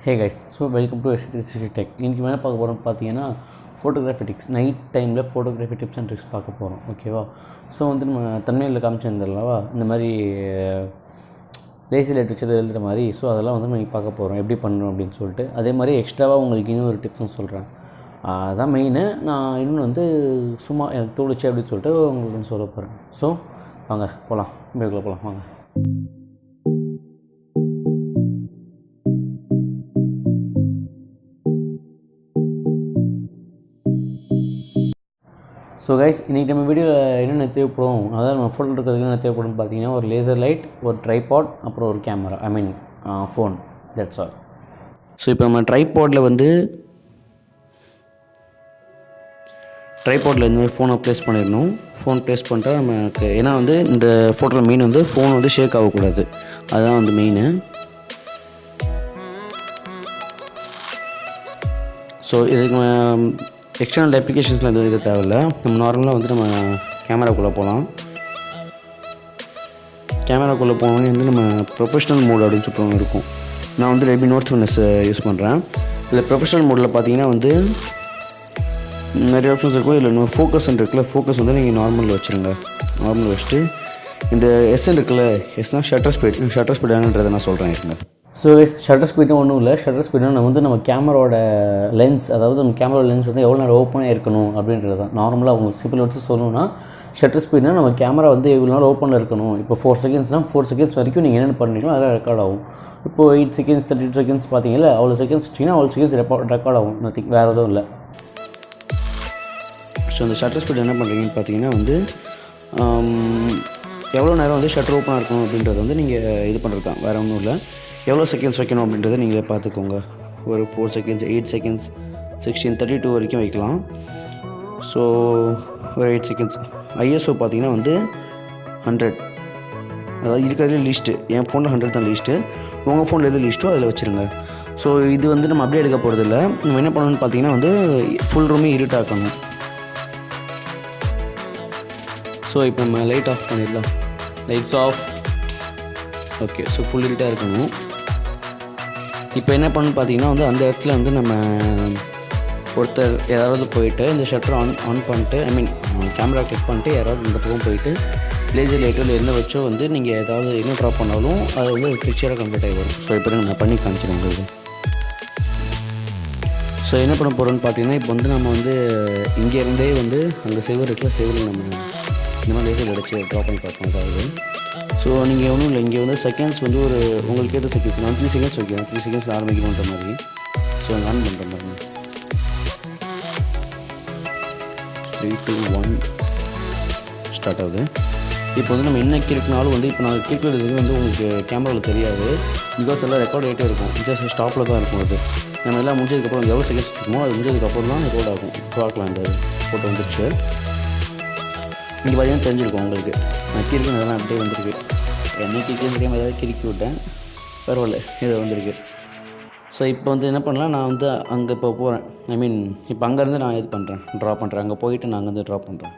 Hey guys, so welcome to S360 Tech. இன்றைக்கி மேலே பார்க்க போகிறோம் பார்த்தீங்கன்னா ஃபோட்டோகிராஃபி டிப்ஸ். நைட் டைமில் ஃபோட்டோகிராஃபி டிப்ஸ் அண்ட் ட்ரிக்ஸ் பார்க்க போகிறோம். ஓகேவா? ஸோ வந்து நம்ம தமிழில் காமிச்சிருந்தல்லவா இந்த மாதிரி லேசி லைட் வச்சு எழுதுகிற மாதிரி. ஸோ அதெல்லாம் வந்து நம்ம பார்க்க போகிறோம் எப்படி பண்ணணும் அப்படின்னு சொல்லிட்டு. அதே மாதிரி எக்ஸ்ட்ராவாக உங்களுக்கு இன்னும் ஒரு டிப்ஸும் சொல்கிறேன். அதான் மெயினு. நான் இன்னொன்று வந்து சும்மா எனக்கு தோணுச்சு அப்படின்னு சொல்லிட்டு உங்களுக்கு சொல்ல போகிறேன். ஸோ வாங்க போகலாம், வீட்டுக்குள்ளே போகலாம் வாங்க. ஸோ கைஸ், இன்றைக்கி நம்ம வீடியோவில் என்னென்ன தேவைப்படும், அதாவது நம்ம ஃபோட்டோ எடுக்கிறதுக்கு என்ன தேவைப்படும்னு பார்த்தீங்கன்னா ஒரு லேசர் லைட், ஒரு ட்ரைபாட், அப்புறம் ஒரு camera, phone, that's all. So இப்போ நம்ம ட்ரைபாடில் இந்த மாதிரி ஃபோனை ப்ளேஸ் பண்ணிடணும். ஃபோன் ப்ளேஸ் பண்ணிட்டா நமக்கு ஏன்னா வந்து இந்த ஃபோட்டோவில் மெயின் வந்து ஃபோன் வந்து ஷேக் ஆகக்கூடாது, அதுதான் வந்து மெயினு. ஸோ இதுக்கு எக்ஸ்டர்னல் அப்ளிகேஷன்ஸில் எதுவும் இது தேவையில்லை. நம்ம நார்மலாக வந்து நம்ம கேமராக்குள்ளே போகலாம். கேமராக்குள்ளே போனோன்னே வந்து நம்ம ப்ரொஃபஷ்னல் மோட் அப்படின்னு சொல்லிட்டு இருக்கும். நான் வந்து ரெட்மி நோட் 7 யூஸ் பண்ணுறேன். இதில் ப்ரொஃபஷ்னல் மோடில் பார்த்தீங்கன்னா வந்து நிறைய ஆப்ஷன்ஸ் இருக்கும். இதில் இன்னும் ஃபோக்கஸ் இருக்குல்ல, ஃபோக்கஸ் வந்து நீங்கள் நார்மலில் வச்சுருங்க. நார்மலில் வச்சுட்டு இந்த எஸ்என் இருக்குல்ல, எஸ்னால் ஷட்டர் ஸ்பீட் என்னன்றதை நான் சொல்கிறேன் இருக்குங்க. ஸோ ஷட்டர் ஸ்பீடும் ஒன்றும் இல்லை. ஷட்டர் ஸ்பீட்னா நம்ம கேமராவோட லென்ஸ், அதாவது நம்ம கேமரா லென்ஸ் வந்து எவ்வளோ நேரம் ஓப்பனாக இருக்கணும் அப்படின்றது தான். நார்மலாக அவங்க சிம்பிள் வச்சு சொல்லணும்னா ஷட்டர் ஸ்பீட்னா நம்ம கேமரா வந்து எவ்வளோ நேரம் ஓப்பனில் இருக்கணும். இப்போ 4 செகண்ட்ஸ்னால் 4 செகண்ட்ஸ் வரைக்கும் நீங்கள் என்னென்ன பண்ணுறீங்களோ அதெல்லாம் ரெக்கார்ட் ஆகும். இப்போது 8 செகண்ட்ஸ் 30 செகண்ட்ஸ் பார்த்தீங்கன்னா அவ்வளோ செகண்ட்ஸ் வச்சிங்கன்னா அவ்வளோ செகண்ட்ஸ் ரெக்கார்ட் ஆகும். நத்திங், வேறு எதுவும் இல்லை. ஸோ அந்த ஷட்டர் ஸ்பீட் என்ன பண்ணுறீங்கன்னு பார்த்தீங்கன்னா வந்து எவ்வளோ நேரம் வந்து ஷட்டர் ஓப்பனாக இருக்கணும் அப்படின்றது வந்து நீங்கள் இது பண்ணுறது வேறு ஒன்றும் இல்லை. எவ்வளோ செகண்ட்ஸ் வைக்கணும் அப்படின்றத நீங்களே பார்த்துக்கோங்க. ஒரு 4 செகண்ட்ஸ், 8 செகண்ட்ஸ், 16, 32 வரைக்கும் வைக்கலாம். ஸோ ஒரு 8 செகண்ட்ஸ். ஐஎஸ்ஓ பார்த்தீங்கன்னா வந்து 100, அதாவது இருக்கிறதுலே லீஸ்ட்டு. என் ஃபோனில் 100 தான் லீஸ்ட்டு. உங்கள் ஃபோனில் எது லீஸ்ட்டோ அதில் வச்சுருங்க. ஸோ இது வந்து நம்ம அப்படியே எடுக்க போகிறதில்ல. நம்ம என்ன பண்ணணும்னு பார்த்தீங்கன்னா வந்து ஃபுல் ரூமே இருட்டாக்கணும். ஸோ இப்போ நம்ம லைட் ஆஃப் பண்ணிடலாம். Lights off. Okay, so full இருட்டாக இருக்கணும். இப்போ என்ன பண்ணணும்னு பார்த்தீங்கன்னா வந்து அந்த இடத்துல வந்து நம்ம ஒருத்தர் யாராவது போயிட்டு இந்த ஷட்டர் ஆன் பண்ணிட்டு கேமரா கிளிக் பண்ணிட்டு யாராவது இந்த பக்கம் போயிட்டு லேசர் லைட்டில் எந்த வச்சோ வந்து நீங்கள் ஏதாவது என்ன ட்ராப் பண்ணாலும் அது வந்து ஒரு பிக்சராக கம்ப்ளீட் ஆகி வரும். ஸோ இப்போ நான் பண்ணி காமிக்கிறேன் உங்களுக்கு. ஸோ என்ன பண்ண போகிறோன்னு பார்த்தீங்கன்னா இப்போ வந்து நம்ம வந்து இங்கேருந்தே வந்து அங்கே செவர் இருக்குல்ல, செவரில் நம்ம இந்த மாதிரி லேசர் அடிச்சு ட்ராப் பண்ணி பார்ப்போம். அதாவது ஸோ நீங்கள் ஒன்றும் இல்லை, இங்கே வந்து செகண்ட்ஸ் வந்து ஒரு உங்களுக்கு ஏற்ற செகண்ட்ஸ் நான் 3 செகண்ட்ஸ் வைக்கிறேன். 3 செகண்ட்ஸ் ஆரம்பிக்கணுன்ற மாதிரி. ஸோ ஆன் பண்ணுற மாதிரி 3, 2, 1 ஸ்டார்ட் ஆகுது. இப்போ வந்து நம்ம என்ன கிளிக்னாலும் வந்து இப்போ நான் கிளிக்கிறது வந்து உங்களுக்கு கேமராவில் தெரியாது. பிகாஸ் எல்லாம் ரெக்கார்ட் ஆகிட்டே இருக்கும். ஜஸ்ட் ஸ்டாப்பில் தான் இருக்கும். அது நம்ம எல்லாம் முடிஞ்சதுக்கப்புறம் எவ்வளோ செகண்ட்ஸ் இருக்குமோ அது முடிஞ்சதுக்கப்புறம் தான் ரெக்கார்ட் ஆகும். பார்க்கலாம், இந்த ஃபோட்டோ வந்துடுச்சு. இங்கே பார்த்தீங்கன்னா தெரிஞ்சிருக்கும் உங்களுக்கு. நான் கிறுக்கு அதெல்லாம் அப்படியே வந்திருக்கு. என்ன கிறுக்குன்னு தெரியாமல் ஏதாவது கிறுக்கி விட்டேன், பரவாயில்ல, இது வந்திருக்கு. ஸோ இப்போ வந்து என்ன பண்ணலாம், நான் வந்து அங்கே இப்போ போகிறேன். இப்போ அங்கேருந்து நான் இது பண்ணுறேன், ட்ரா பண்ணுறேன். அங்கே போயிட்டு நான் அங்கேருந்து ட்ரா பண்ணுறேன்.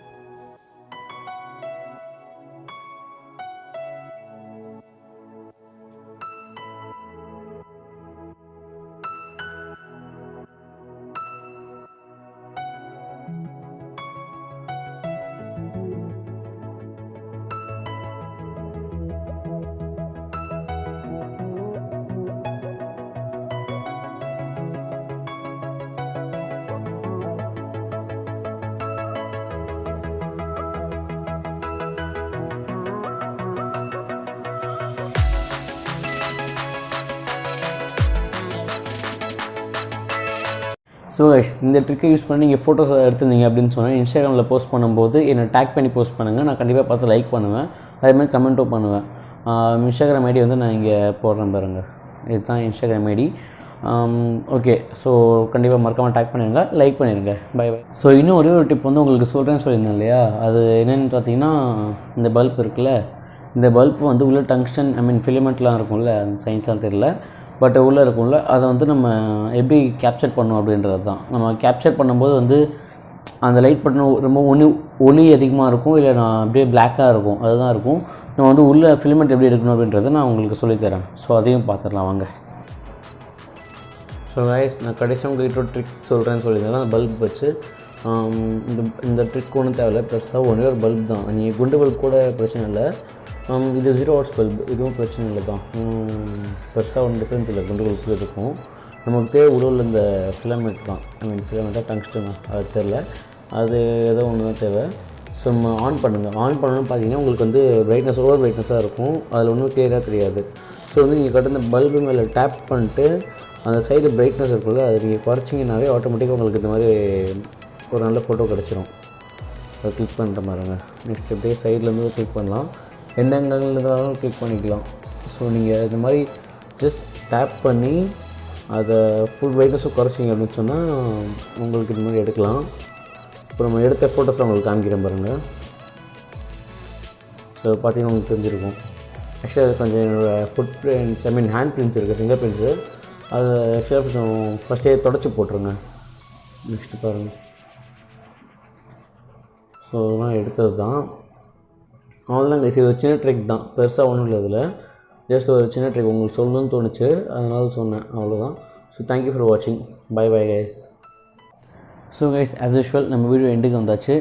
ஸோ இந்த ட்ரிக்கை யூஸ் பண்ணி நீங்கள் ஃபோட்டோஸ் எடுத்துருந்தீங்க அப்படின்னு சொன்னால் இன்ஸ்டாகிராமில் போஸ்ட் பண்ணும்போது என்னை டேக் பண்ணி போஸ்ட் பண்ணுங்கள். நான் கண்டிப்பாக பார்த்து லைக் பண்ணுவேன், அதேமாதிரி கமெண்ட்டும் பண்ணுவேன். இன்ஸ்டாகிராம் ஐடி வந்து நான் இங்கே போடுறேன் பாருங்கள், இதுதான் இன்ஸ்டாகிராம் ஐடி. ஓகே, ஸோ கண்டிப்பாக மறக்காமல் டேக் பண்ணிடுங்க, லைக் பண்ணிடுங்க. By by. ஸோ இன்னும் ஒரே ஒரு டிப் வந்து உங்களுக்கு சொல்கிறேன்னு சொல்லியிருந்தேன் இல்லையா, அது என்னென்னு பார்த்தீங்கன்னா இந்த பல்ப் இருக்குல்ல, இந்த பல்ப் வந்து உள்ள டங்ஸ்டன் ஃபிலிமெண்ட்லாம் இருக்கும்ல, அந்த சயின்ஸாக தெரியல, பட் உள்ளே இருக்கும்ல, அதை வந்து நம்ம எப்படி கேப்சர் பண்ணணும் அப்படின்றது தான். நம்ம கேப்சர் பண்ணும்போது வந்து அந்த லைட் பட்டன் ரொம்ப ஒளி அதிகமாக இருக்கும், இல்லை நான் அப்படியே பிளாக்காக இருக்கும், அதுதான் இருக்கும். நம்ம வந்து உள்ள ஃபிலிமெண்ட் எப்படி எடுக்கணும் அப்படின்றத நான் உங்களுக்கு சொல்லித்தரேன். ஸோ அதையும் பார்த்துடலாம் வாங்க. ஸோ கைஸ் நான் கடைசியாக உங்கள்கிட்ட ஒரு ட்ரிக் சொல்கிறேன்னு சொல்லியிருந்தேன். பல்ப் வச்சு இந்த ட்ரிக் ஒன்றும் தேவையில்லை, பெருசாக ஒன்றே ஒரு பல்ப் தான். நீங்கள் குண்டு பல்ப் கூட பிரச்சனை இல்லை. இது 0 வாட்ஸ் பல்ப், இதுவும் பிரச்சனை இல்லை தான். பெருசாக ஒன்றும் டிஃப்ரென்ஸ் இல்லை குண்டு பல்புக்கு இருக்கும். நமக்கு தேவை உள்ள இந்த ஃபிலமெண்ட் தான். ஃபிலமெண்ட்டாக டங்ஸ்டன் தான், அது தெரில, அது ஏதோ ஒன்று தான் தேவை. ஸோ நம்ம ஆன் பண்ணணும்னு பார்த்தீங்கன்னா உங்களுக்கு வந்து பிரைட்னஸ் ஓவர் பிரைட்னஸாக இருக்கும், அதில் ஒன்றும் கிளியராக தெரியாது. ஸோ நீங்கள் கட்ட இந்த பல்பு மேலே டேப் பண்ணிட்டு அந்த சைடு பிரைட்னஸ் இருக்குல்ல, அதை நீங்கள் குறைச்சிங்கனாவே ஆட்டோமேட்டிக்காக உங்களுக்கு இந்த மாதிரி ஒரு நல்ல ஃபோட்டோ கிடச்சிரும். அதை கிளிக் பண்ணுற மாதிரிங்க. நெக்ஸ்ட் அப்படியே சைட்லேருந்து கிளிக் பண்ணலாம், எந்த ஆங்கிள் இருந்தாலும் கிளிக் பண்ணிக்கலாம். ஸோ நீங்கள் இந்த மாதிரி ஜஸ்ட் டேப் பண்ணி அதை ஃபுல் பிரைட்னஸும் குறைச்சிங்க அப்படின்னு சொன்னால் உங்களுக்கு இந்த மாதிரி எடுக்கலாம். இப்போ நம்ம எடுத்த ஃபோட்டோஸில் உங்களுக்கு காமிக்கிறேன் பாருங்கள். ஸோ பார்த்தீங்கன்னா உங்களுக்கு தெரிஞ்சிருக்கும். ஆக்சுவலாக அது கொஞ்சம் என்னோடய ஃபுட் பிரிண்ட்ஸ் ஹேண்ட் பிரிண்ட்ஸ் இருக்குது, ஃபிங்கர் பிரிண்ட்ஸு, அதை ஆக்சுவலாக கொஞ்சம் ஃபஸ்ட்டே தொடச்சி போட்டுருங்க. நெக்ஸ்ட்டு பாருங்கள். ஸோ அதெல்லாம் எடுத்தது தான். அவ்வளோதான் கைஸ், இது ஒரு சின்ன ட்ரிக் தான், பெருசாக ஒன்றும் இல்லை. இதில் ஜஸ்ட் ஒரு சின்ன ட்ரிக் உங்களுக்கு சொல்லணும்னு தோணுச்சு, அதனால சொன்னேன், அவ்வளோதான். ஸோ தேங்க்யூ ஃபார் வாட்சிங். Bye bye guys. So guys as usual நம்ம வீடியோ எண்டுக்கு வந்தாச்சு.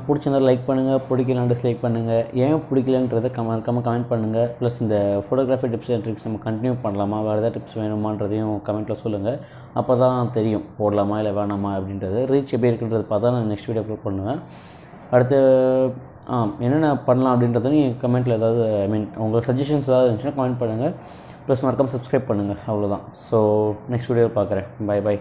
பிடிச்சிருந்தா லைக் பண்ணுங்கள், பிடிக்கலாம் டிஸ்லைக் பண்ணுங்கள். ஏன் பிடிக்கலன்றதை கமெண்ட் பண்ணுங்கள். ப்ளஸ் இந்த ஃபோட்டோகிராஃபி டிப்ஸ் அண்ட் ட்ரிக்ஸ் நம்ம கண்டினியூ பண்ணலாமா, வேறு ஏதாவது டிப்ஸ் வேணுமான்றதையும் கமெண்ட்டில் சொல்லுங்கள். அப்போ தான் தெரியும் போடலாமா இல்லை வேணாமா அப்படின்றது. ரீச் எப்படி இருக்குன்றது பார்த்தா நான் நெக்ஸ்ட் வீடியோ அப்லோட் பண்ணுவேன். அடுத்து என்னென்ன பண்ணலாம் அப்படின்றத நீங்கள் கமெண்ட்டில் ஏதாவது உங்கள் சஜஷன்ஸ் ஏதாவது இருந்துச்சுன்னா கமெண்ட் பண்ணுங்கள். ப்ளஸ் மறக்காமல் சப்ஸ்கிரைப் பண்ணுங்கள். அவ்வளோதான். ஸோ நெக்ஸ்ட் வீடியோவில் பார்க்குறேன். Bye by.